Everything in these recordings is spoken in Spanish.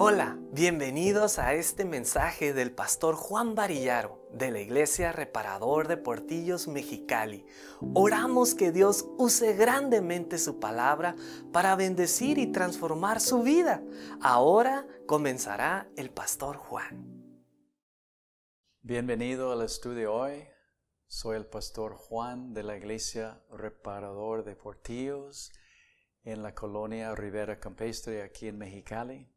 Hola, bienvenidos a este mensaje del pastor Juan Varillaro de la Iglesia Reparador de Portillos Mexicali. Oramos que Dios use grandemente su palabra para bendecir y transformar su vida. Ahora comenzará el pastor Juan. Bienvenido al estudio hoy. Soy el pastor Juan de la Iglesia Reparador de Portillos en la colonia Rivera Campestre aquí en Mexicali.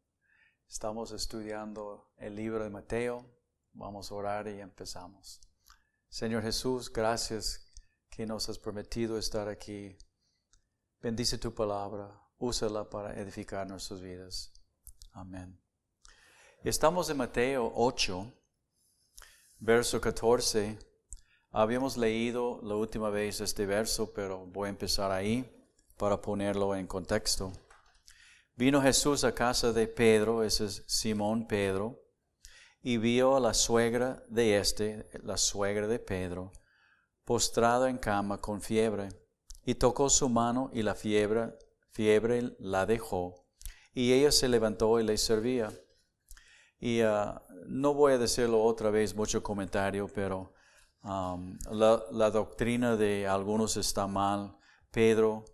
Estamos estudiando el libro de Mateo. Vamos a orar y empezamos. Señor Jesús, gracias que nos has permitido estar aquí. Bendice tu palabra, úsala para edificar nuestras vidas. Amén. Estamos en Mateo 8, verso 14. Habíamos leído la última vez este verso, pero voy a empezar ahí para ponerlo en contexto. Vino Jesús a casa de Pedro, ese es Simón Pedro, y vio a la suegra de la suegra de Pedro, postrada en cama con fiebre, y tocó su mano y la fiebre la dejó, y ella se levantó y le servía. Y no voy a decirlo otra vez, mucho comentario, pero la doctrina de algunos está mal. Pedro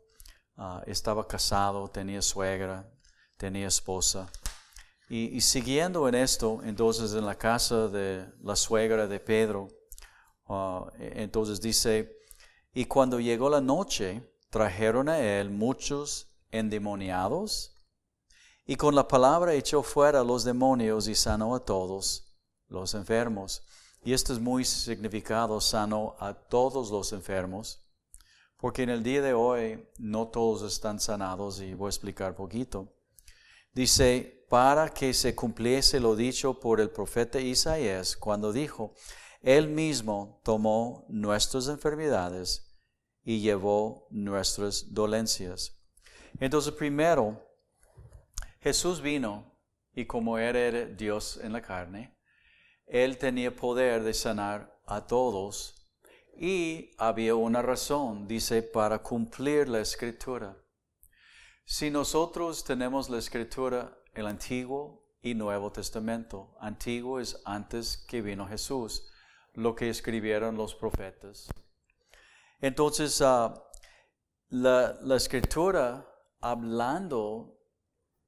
estaba casado, tenía suegra, tenía esposa. Y siguiendo en esto, entonces en la casa de la suegra de Pedro, entonces dice, y cuando llegó la noche, trajeron a él muchos endemoniados, y con la palabra echó fuera a los demonios y sanó a todos los enfermos. Y esto es muy significado, sanó a todos los enfermos. Porque en el día de hoy no todos están sanados y voy a explicar poquito. Dice, para que se cumpliese lo dicho por el profeta Isaías cuando dijo, Él mismo tomó nuestras enfermedades y llevó nuestras dolencias. Entonces primero, Jesús vino y como Él era Dios en la carne, Él tenía poder de sanar a todos. Y había una razón, dice, para cumplir la Escritura. Si nosotros tenemos la Escritura, el Antiguo y Nuevo Testamento. Antiguo es antes que vino Jesús, lo que escribieron los profetas. Entonces, la Escritura, hablando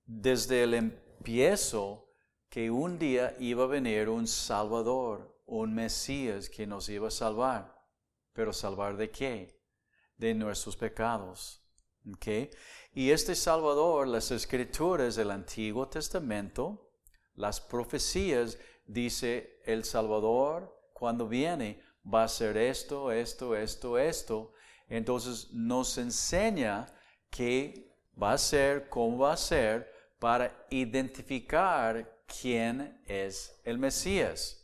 desde el empiezo, que un día iba a venir un Salvador, un Mesías que nos iba a salvar. ¿Pero salvar de qué? De nuestros pecados. ¿Okay? Y este Salvador, las Escrituras del Antiguo Testamento, las profecías, dice el Salvador, cuando viene, va a hacer esto. Entonces nos enseña qué va a ser, cómo va a ser, para identificar quién es el Mesías.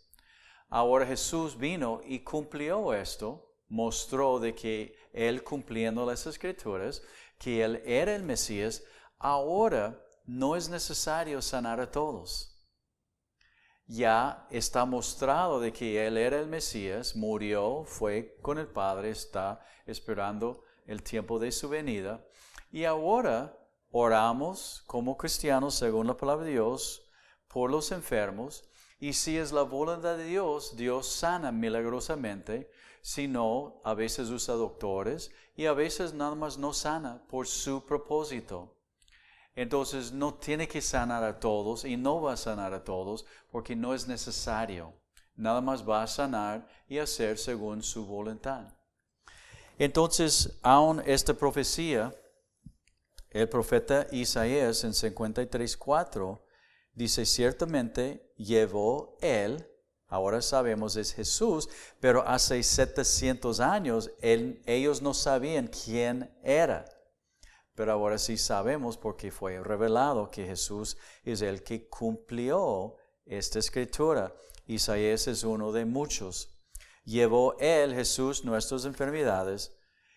Ahora Jesús vino y cumplió esto. Mostró de que Él cumpliendo las Escrituras, que Él era el Mesías, ahora no es necesario sanar a todos. Ya está mostrado de que Él era el Mesías, murió, fue con el Padre, está esperando el tiempo de su venida. Y ahora oramos como cristianos, según la palabra de Dios, por los enfermos. Y si es la voluntad de Dios, Dios sana milagrosamente. Si no, a veces usa doctores y a veces nada más no sana por su propósito. Entonces no tiene que sanar a todos y no va a sanar a todos porque no es necesario. Nada más va a sanar y hacer según su voluntad. Entonces, aún esta profecía, el profeta Isaías en 53:4 dice, ciertamente llevó Él, ahora sabemos es Jesús, pero hace 700 años ellos no sabían quién era. Pero ahora sí sabemos porque fue revelado que Jesús es el que cumplió esta escritura. Isaías es uno de muchos. Llevó Él, Jesús, nuestras enfermedades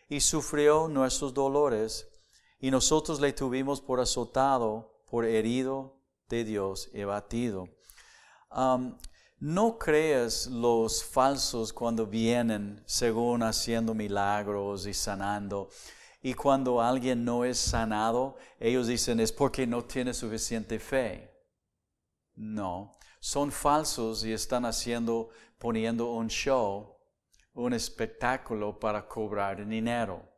y sufrió nuestros dolores. Y nosotros le tuvimos por azotado, por herido de Dios y batido. No creas los falsos cuando vienen según haciendo milagros y sanando. Y cuando alguien no es sanado, ellos dicen es porque no tiene suficiente fe. No, son falsos y están poniendo un show, un espectáculo para cobrar dinero.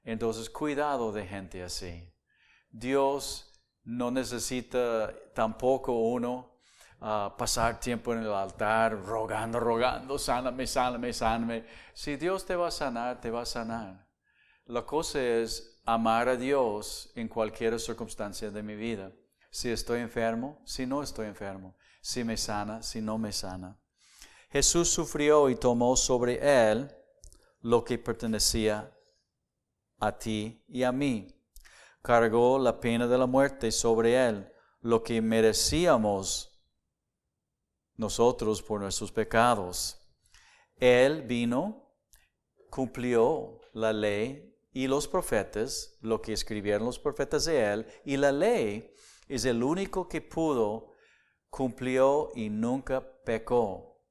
Entonces, cuidado de gente así. Dios no necesita tampoco uno pasar tiempo en el altar rogando, sáname, sáname, sáname. Si Dios te va a sanar, te va a sanar. La cosa es amar a Dios en cualquier circunstancia de mi vida. Si estoy enfermo, si no estoy enfermo. Si me sana, si no me sana. Jesús sufrió y tomó sobre él lo que pertenecía a ti y a mí. Cargó la pena de la muerte sobre él, lo que merecíamos nosotros por nuestros pecados. Él vino, cumplió la ley y los profetas, lo que escribieron los profetas de él, y la ley es el único que cumplió y nunca pecó.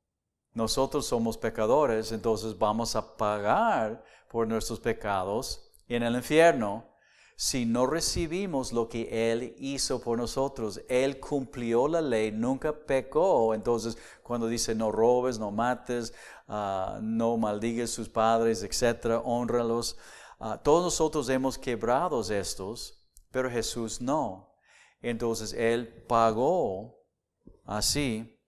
Nosotros somos pecadores, entonces vamos a pagar por nuestros pecados en el infierno si no recibimos lo que Él hizo por nosotros. Él cumplió la ley, nunca pecó. Entonces, cuando dice no robes, no mates, no maldigues sus padres, etc., hónralos. Todos nosotros hemos quebrado estos, pero Jesús no. Entonces, Él pagó así.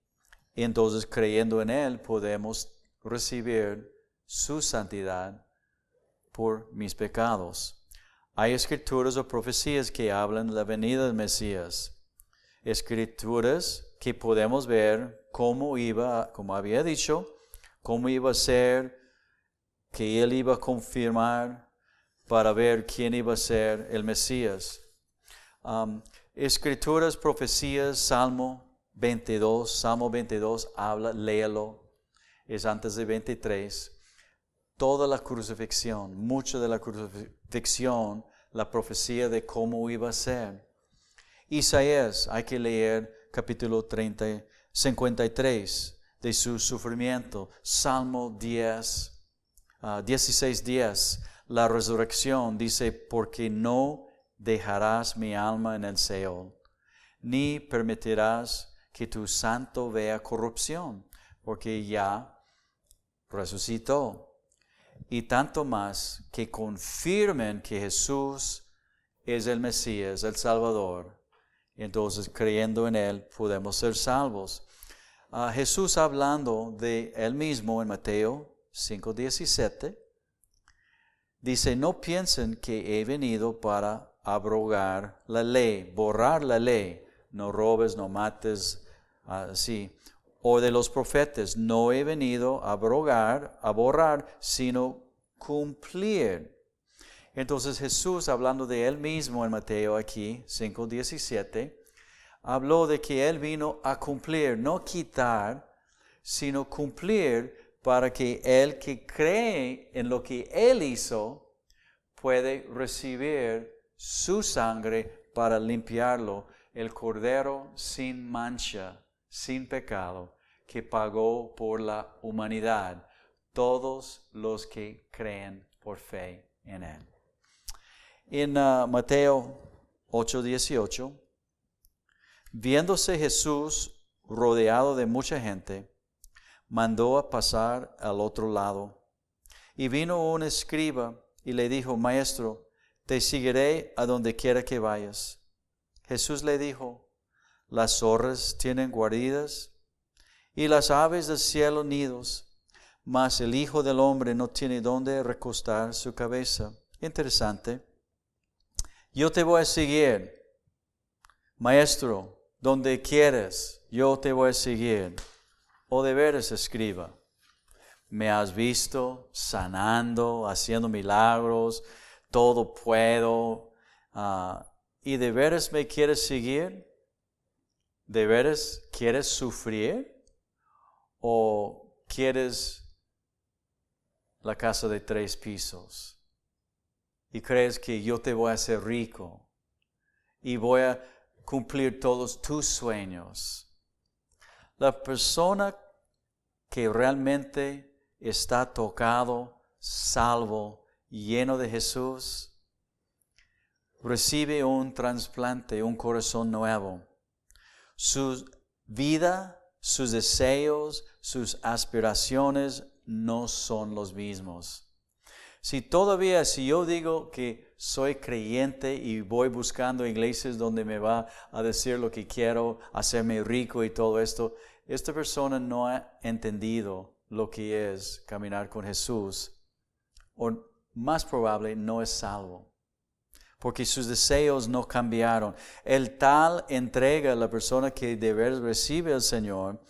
Entonces, creyendo en Él, podemos recibir su santidad por mis pecados. Hay escrituras o profecías que hablan de la venida del Mesías. Escrituras que podemos ver cómo había dicho, cómo iba a ser, que Él iba a confirmar para ver quién iba a ser el Mesías. Escrituras, profecías, Salmo 22 habla, léalo, es antes de 23. Toda la crucifixión, mucho de la crucifixión, la profecía de cómo iba a ser. Isaías, hay que leer capítulo 53 de su sufrimiento. Salmo 16:10, la resurrección, dice, porque no dejarás mi alma en el Seol, ni permitirás que tu santo vea corrupción, porque ya resucitó. Y tanto más que confirmen que Jesús es el Mesías, el Salvador. Entonces, creyendo en Él, podemos ser salvos. Jesús hablando de Él mismo en Mateo 5:17, dice, no piensen que he venido para abrogar la ley, borrar la ley. No robes, no mates, así. O de los profetas, no he venido a borrar, sino cumplir. Entonces Jesús, hablando de Él mismo en Mateo aquí, 5:17, habló de que Él vino a cumplir, no quitar, sino cumplir para que el que cree en lo que Él hizo puede recibir su sangre para limpiarlo, el Cordero sin mancha, sin pecado, que pagó por la humanidad, todos los que creen por fe en Él. En Mateo 8:18, viéndose Jesús rodeado de mucha gente, mandó a pasar al otro lado. Y vino un escriba y le dijo, Maestro, te seguiré a donde quiera que vayas. Jesús le dijo, las zorras tienen guaridas y las aves del cielo nidos, mas el Hijo del Hombre no tiene dónde recostar su cabeza. Interesante. Yo te voy a seguir, Maestro, donde quieres, yo te voy a seguir. O de veras, escriba, me has visto sanando, haciendo milagros, todo puedo, y de veras me quieres seguir. ¿De veras quieres sufrir? ¿O quieres la casa de 3 pisos? ¿Y crees que yo te voy a hacer rico? Y voy a cumplir todos tus sueños. La persona que realmente está tocado, salvo, lleno de Jesús, recibe un trasplante, un corazón nuevo. Su vida, sus deseos, sus aspiraciones no son los mismos. Si yo digo que soy creyente y voy buscando iglesias donde me va a decir lo que quiero, hacerme rico y todo esto, esta persona no ha entendido lo que es caminar con Jesús, o más probable no es salvo, porque sus deseos no cambiaron. El tal entrega a la persona que de verdad recibe al Señor,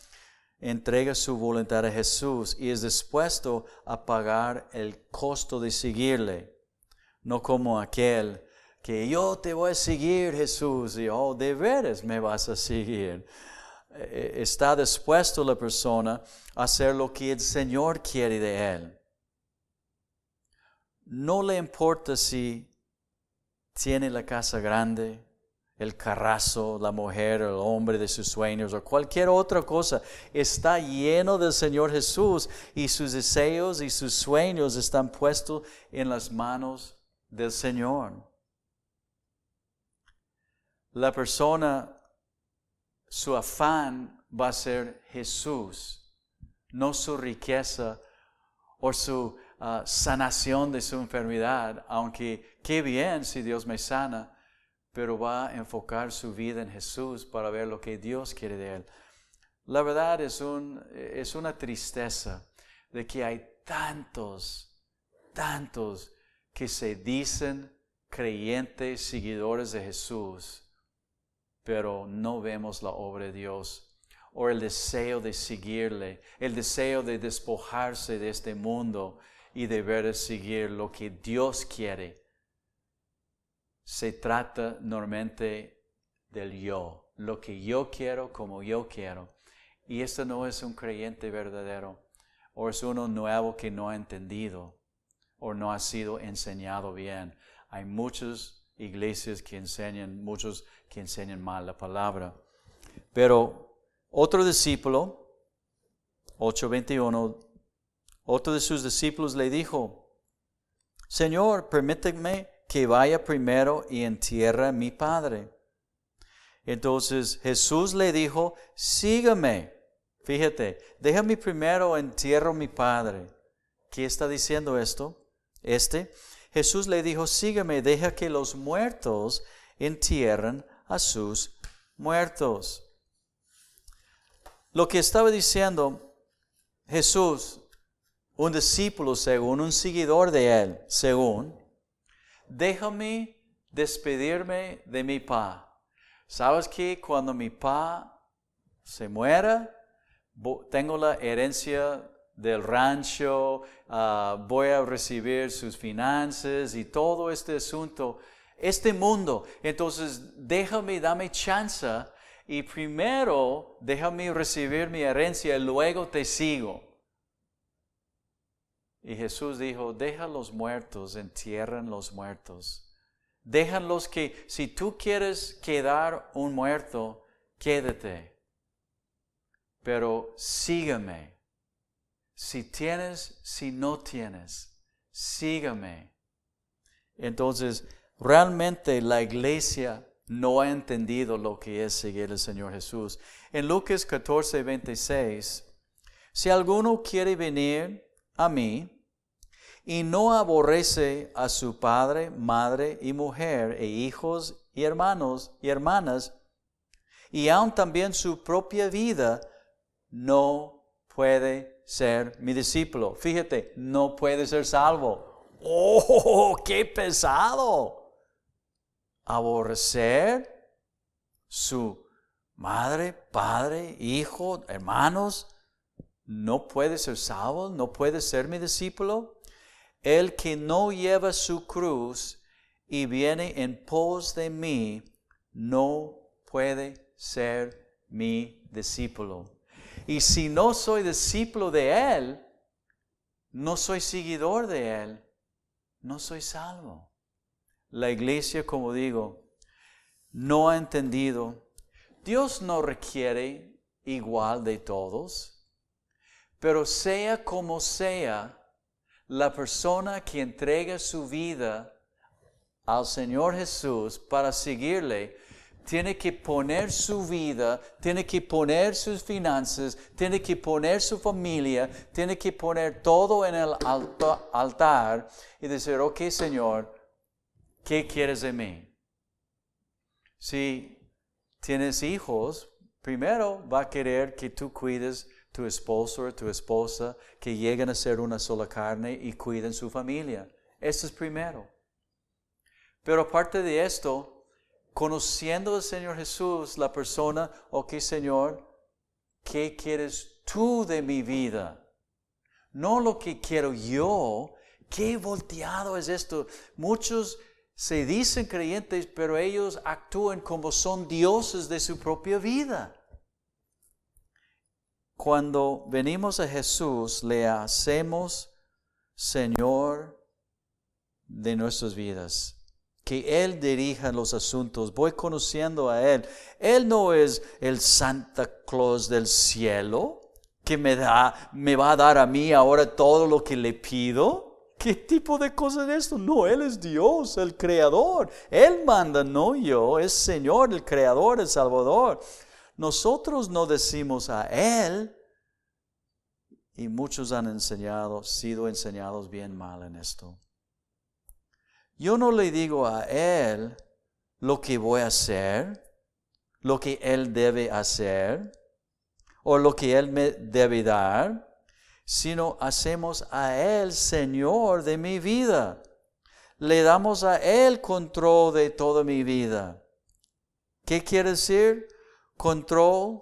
entrega su voluntad a Jesús y es dispuesto a pagar el costo de seguirle. No como aquel que yo te voy a seguir, Jesús, y de veras me vas a seguir. Está dispuesto la persona a hacer lo que el Señor quiere de él. No le importa si tiene la casa grande, el carrazo, la mujer, el hombre de sus sueños o cualquier otra cosa. Está lleno del Señor Jesús y sus deseos y sus sueños están puestos en las manos del Señor. La persona, su afán va a ser Jesús, no su riqueza o su sanación de su enfermedad, aunque qué bien si Dios me sana, pero va a enfocar su vida en Jesús para ver lo que Dios quiere de él. La verdad es una tristeza de que hay tantos que se dicen creyentes, seguidores de Jesús, pero no vemos la obra de Dios, o el deseo de seguirle, el deseo de despojarse de este mundo y de ver seguir lo que Dios quiere. Se trata normalmente del yo, lo que yo quiero, como yo quiero. Y esto no es un creyente verdadero, o es uno nuevo que no ha entendido, o no ha sido enseñado bien. Hay muchas iglesias que enseñan, muchos que enseñan mal la palabra. Pero otro discípulo, 8:21, otro de sus discípulos le dijo: Señor, permíteme que vaya primero y entierre a mi padre. Entonces Jesús le dijo: sígame. Fíjate, déjame primero entierro a mi padre. ¿Qué está diciendo esto? Jesús le dijo: sígame, deja que los muertos entierren a sus muertos. Lo que estaba diciendo Jesús, un discípulo según, un seguidor de él según, déjame despedirme de mi papá. ¿Sabes que cuando mi papá se muera, tengo la herencia del rancho, voy a recibir sus finanzas y todo este asunto, este mundo? Entonces dame chance y primero déjame recibir mi herencia y luego te sigo. Y Jesús dijo: deja los muertos, entierren los muertos. Déjalos que, si tú quieres quedar un muerto, quédate. Pero sígueme. Si tienes, si no tienes, sígueme. Entonces, realmente la iglesia no ha entendido lo que es seguir al Señor Jesús. En Lucas 14:26, si alguno quiere venir a mí y no aborrece a su padre, madre y mujer, e hijos y hermanos y hermanas, y aun también su propia vida, no puede ser mi discípulo. Fíjate, no puede ser salvo. ¡Oh, qué pesado! Aborrecer su madre, padre, hijo, hermanos, no puede ser salvo, no puede ser mi discípulo. El que no lleva su cruz y viene en pos de mí, no puede ser mi discípulo. Y si no soy discípulo de Él, no soy seguidor de Él, no soy salvo. La iglesia, como digo, no ha entendido. Dios no requiere igual de todos, pero sea como sea, la persona que entrega su vida al Señor Jesús para seguirle, tiene que poner su vida, tiene que poner sus finanzas, tiene que poner su familia, tiene que poner todo en el altar y decir, ok, Señor, ¿qué quieres de mí? Si tienes hijos, primero va a querer que tú cuides tu esposo o tu esposa, que lleguen a ser una sola carne y cuiden su familia. Eso es primero. Pero aparte de esto, conociendo al Señor Jesús, la persona, ok, Señor, ¿qué quieres tú de mi vida? No lo que quiero yo. ¿Qué volteado es esto? Muchos se dicen creyentes, pero ellos actúan como son dioses de su propia vida. Cuando venimos a Jesús, le hacemos Señor de nuestras vidas. Que Él dirija los asuntos. Voy conociendo a Él. Él no es el Santa Claus del cielo que me va a dar a mí ahora todo lo que le pido. ¿Qué tipo de cosa es esto? No, Él es Dios, el Creador. Él manda, no yo. Es Señor, el Creador, el Salvador. Nosotros no decimos a Él. Y muchos han sido enseñados bien mal en esto. Yo no le digo a Él lo que voy a hacer, lo que Él debe hacer, o lo que Él me debe dar, sino hacemos a Él Señor de mi vida. Le damos a Él control de toda mi vida. ¿Qué quiere decir? Control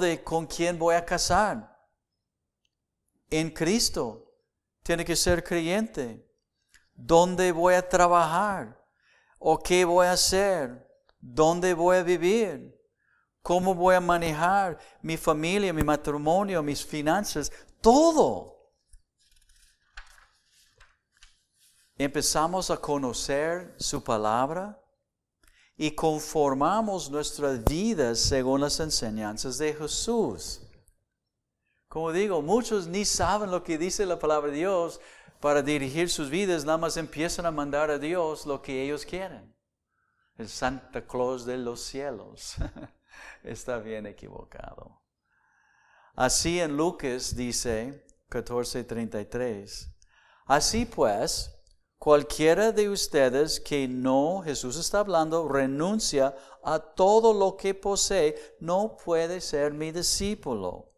de con quién voy a casar. En Cristo. Tiene que ser creyente. ¿Dónde voy a trabajar? ¿O qué voy a hacer? ¿Dónde voy a vivir? ¿Cómo voy a manejar mi familia, mi matrimonio, mis finanzas? Todo. Empezamos a conocer su palabra y conformamos nuestras vidas según las enseñanzas de Jesús. Como digo, muchos ni saben lo que dice la palabra de Dios. Para dirigir sus vidas, nada más empiezan a mandar a Dios lo que ellos quieren. El Santa Claus de los cielos. Está bien equivocado. Así en Lucas dice 14:33. Así pues, cualquiera de ustedes que no, Jesús está hablando, renuncia a todo lo que posee, no puede ser mi discípulo.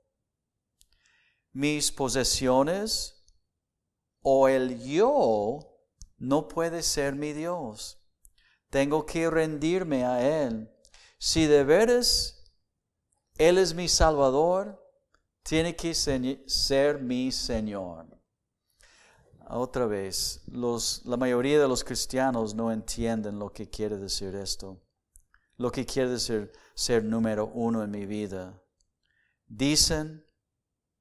Mis posesiones o el yo no puede ser mi Dios. Tengo que rendirme a Él. Si de veras Él es mi Salvador, tiene que ser mi Señor. Otra vez, la mayoría de los cristianos no entienden lo que quiere decir esto. Lo que quiere decir ser número uno en mi vida. Dicen,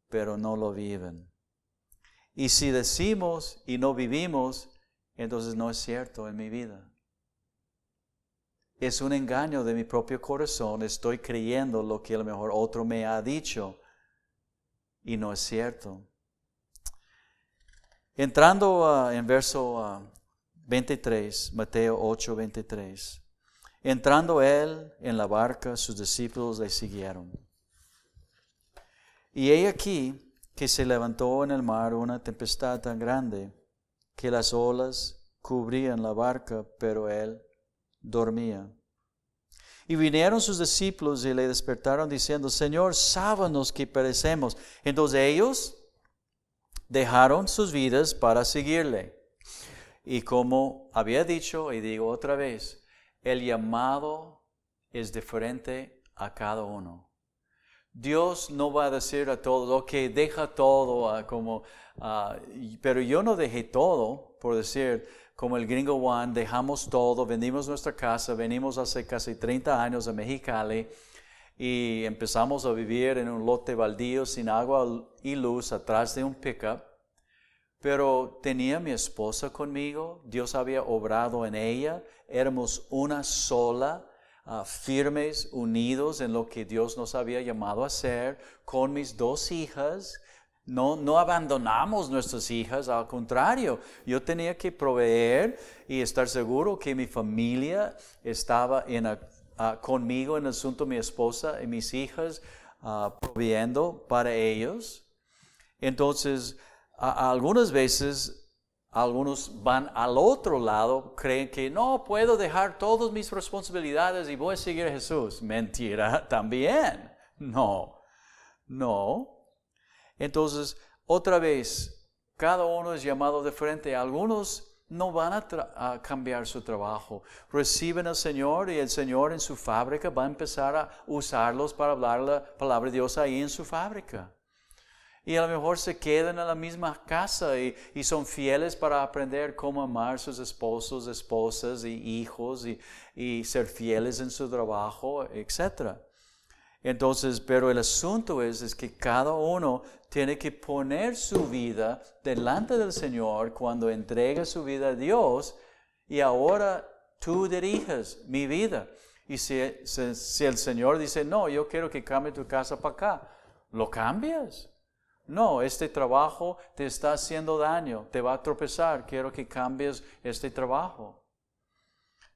pero no lo viven. Y si decimos y no vivimos, entonces no es cierto en mi vida. Es un engaño de mi propio corazón. Estoy creyendo lo que a lo mejor otro me ha dicho y no es cierto. Entrando en verso 23, Mateo 8:23. Entrando Él en la barca, sus discípulos le siguieron. Y he aquí que se levantó en el mar una tempestad tan grande que las olas cubrían la barca, pero Él dormía. Y vinieron sus discípulos y le despertaron diciendo, Señor, sálvanos que perecemos. Entonces ellos dejaron sus vidas para seguirle. Y como había dicho, y digo otra vez, el llamado es diferente a cada uno. Dios no va a decir a todos, ok, deja todo, pero yo no dejé todo, por decir, como el gringo Juan, dejamos todo, vendimos nuestra casa, venimos hace casi 30 años a Mexicali y empezamos a vivir en un lote baldío sin agua y luz atrás de un pickup. Pero tenía mi esposa conmigo, Dios había obrado en ella, éramos una sola, firmes, unidos en lo que Dios nos había llamado a hacer, con mis 2 hijas, No abandonamos nuestras hijas, al contrario, yo tenía que proveer y estar seguro que mi familia estaba conmigo en el asunto, mi esposa y mis hijas, proveyendo para ellos. Entonces, algunas veces, algunos van al otro lado, creen que no puedo dejar todas mis responsabilidades y voy a seguir a Jesús. Mentira también. No. Entonces, otra vez, cada uno es llamado de frente. Algunos no van a cambiar su trabajo. Reciben al Señor y el Señor en su fábrica va a empezar a usarlos para hablar la palabra de Dios ahí en su fábrica. Y a lo mejor se quedan en la misma casa y son fieles para aprender cómo amar a sus esposos, esposas y hijos y ser fieles en su trabajo, etc. Entonces, pero el asunto es que cada uno tiene que poner su vida delante del Señor cuando entrega su vida a Dios y ahora tú diriges mi vida. Y si el Señor dice, no, yo quiero que cambie tu casa para acá, lo cambias. No, este trabajo te está haciendo daño, te va a tropezar, quiero que cambies este trabajo.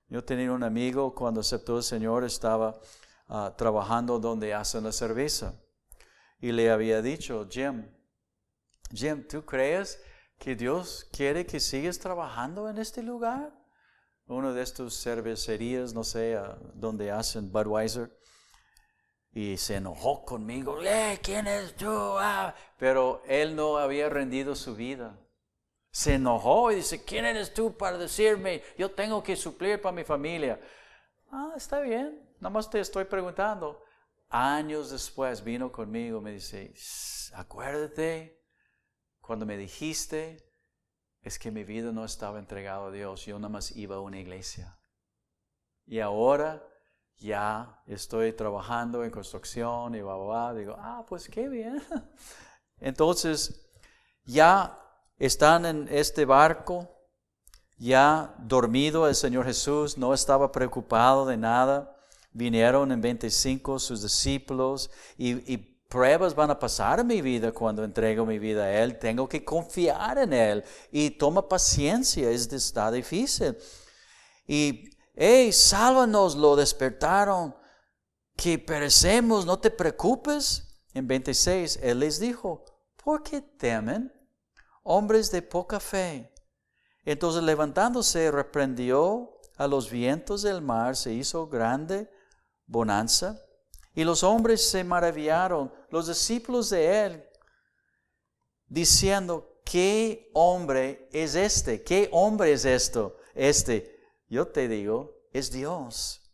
Yo tenía un amigo cuando aceptó al Señor, estaba trabajando donde hacen la cerveza. Y le había dicho, Jim, ¿tú crees que Dios quiere que sigas trabajando en este lugar? Uno de estos cervecerías, no sé, donde hacen Budweiser. Y se enojó conmigo. ¿Quién es tú? Pero él no había rendido su vida. Se enojó y dice, ¿quién eres tú para decirme? Yo tengo que suplir para mi familia. Está bien. Nada más te estoy preguntando. Años después vino conmigo, me dice, acuérdate, cuando me dijiste, es que mi vida no estaba entregada a Dios, yo nada más iba a una iglesia. Y ahora ya estoy trabajando en construcción y digo, pues qué bien. Entonces, ya están en este barco, ya dormido el Señor Jesús, no estaba preocupado de nada. Vinieron en 25 sus discípulos y pruebas van a pasar en mi vida cuando entrego mi vida a Él. Tengo que confiar en Él y toma paciencia, está difícil. Y, sálvanos, lo despertaron, que perecemos, no te preocupes. En 26, Él les dijo, ¿por qué temen, hombres de poca fe? Entonces levantándose, reprendió a los vientos del mar, se hizo grande bonanza, y los hombres se maravillaron, los discípulos de Él, diciendo, ¿qué hombre es este? ¿Qué hombre es esto? Yo te digo, es Dios,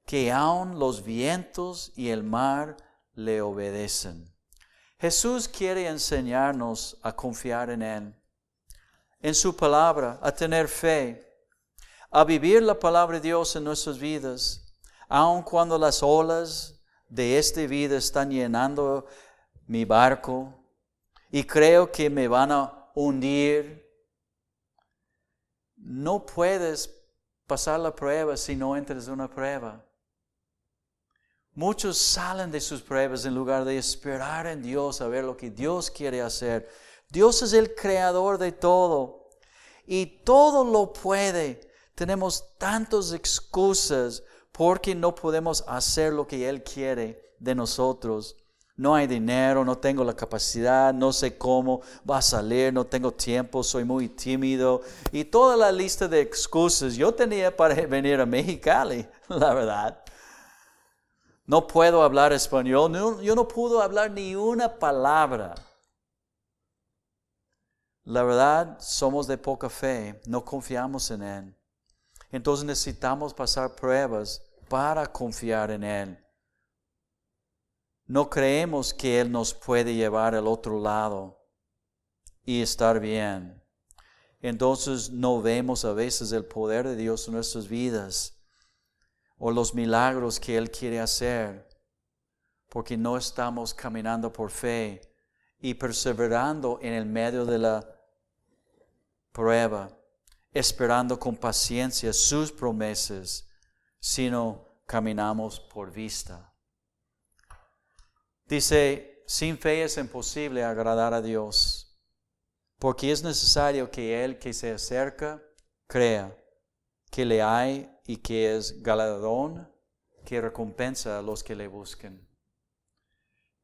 que aun los vientos y el mar le obedecen. Jesús quiere enseñarnos a confiar en Él, en su palabra, a tener fe, a vivir la palabra de Dios en nuestras vidas, aun cuando las olas de esta vida están llenando mi barco y creo que me van a hundir. No puedes pasar la prueba si no entras en una prueba. Muchos salen de sus pruebas en lugar de esperar en Dios a ver lo que Dios quiere hacer. Dios es el creador de todo y todo lo puede. Tenemos tantas excusas porque no podemos hacer lo que Él quiere de nosotros. No hay dinero, no tengo la capacidad, no sé cómo va a salir, no tengo tiempo, soy muy tímido. Y toda la lista de excusas yo tenía para venir a Mexicali, la verdad. No puedo hablar español, yo no puedo hablar ni una palabra. La verdad, somos de poca fe, no confiamos en Él. Entonces necesitamos pasar pruebas para confiar en Él. No creemos que Él nos puede llevar al otro lado y estar bien. Entonces no vemos a veces el poder de Dios en nuestras vidas o los milagros que Él quiere hacer, porque no estamos caminando por fe y perseverando en el medio de la prueba, esperando con paciencia sus promesas, sino caminamos por vista. Dice Sin fe es imposible agradar a Dios, porque es necesario que el que se acerca crea que le hay y que es galardón que recompensa a los que le busquen.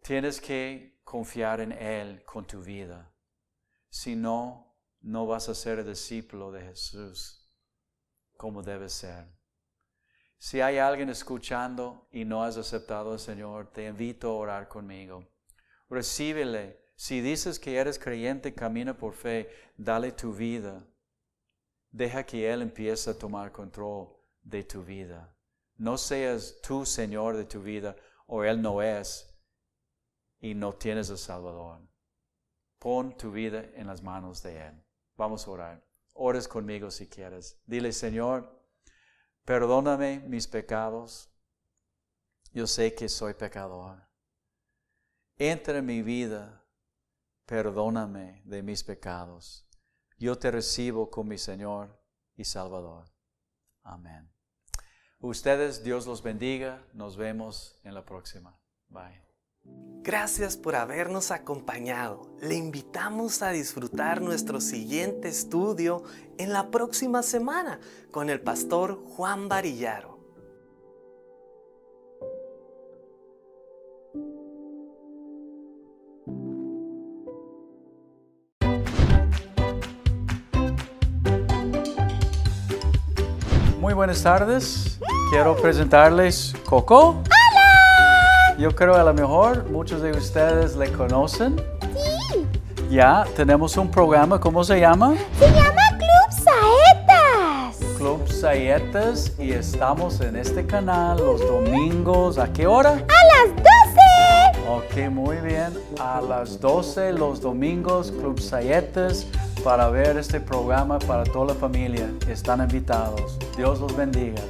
Tienes que confiar en Él con tu vida. Si no, no vas a ser discípulo de Jesús como debe ser. Si hay alguien escuchando y no has aceptado al Señor, te invito a orar conmigo. Recíbele. Si dices que eres creyente, camina por fe, dale tu vida. Deja que Él empiece a tomar control de tu vida. No seas tú Señor de tu vida, o Él no es, y no tienes al Salvador. Pon tu vida en las manos de Él. Vamos a orar. Ores conmigo si quieres. Dile, Señor, perdóname mis pecados. Yo sé que soy pecador. Entra en mi vida. Perdóname de mis pecados. Yo te recibo como mi Señor y Salvador. Amén. Ustedes, Dios los bendiga. Nos vemos en la próxima. Bye. Gracias por habernos acompañado. Le invitamos a disfrutar nuestro siguiente estudio en la próxima semana con el pastor Juan Varillaro. Muy buenas tardes. Quiero presentarles Coco. Yo creo a lo mejor muchos de ustedes le conocen. Sí. Ya, tenemos un programa, ¿cómo se llama? Se llama Club Saetas. Club Saetas, y estamos en este canal los domingos. ¿A qué hora? A las 12. Ok, muy bien. A las 12 los domingos, Club Saetas, para ver este programa para toda la familia. Están invitados. Dios los bendiga.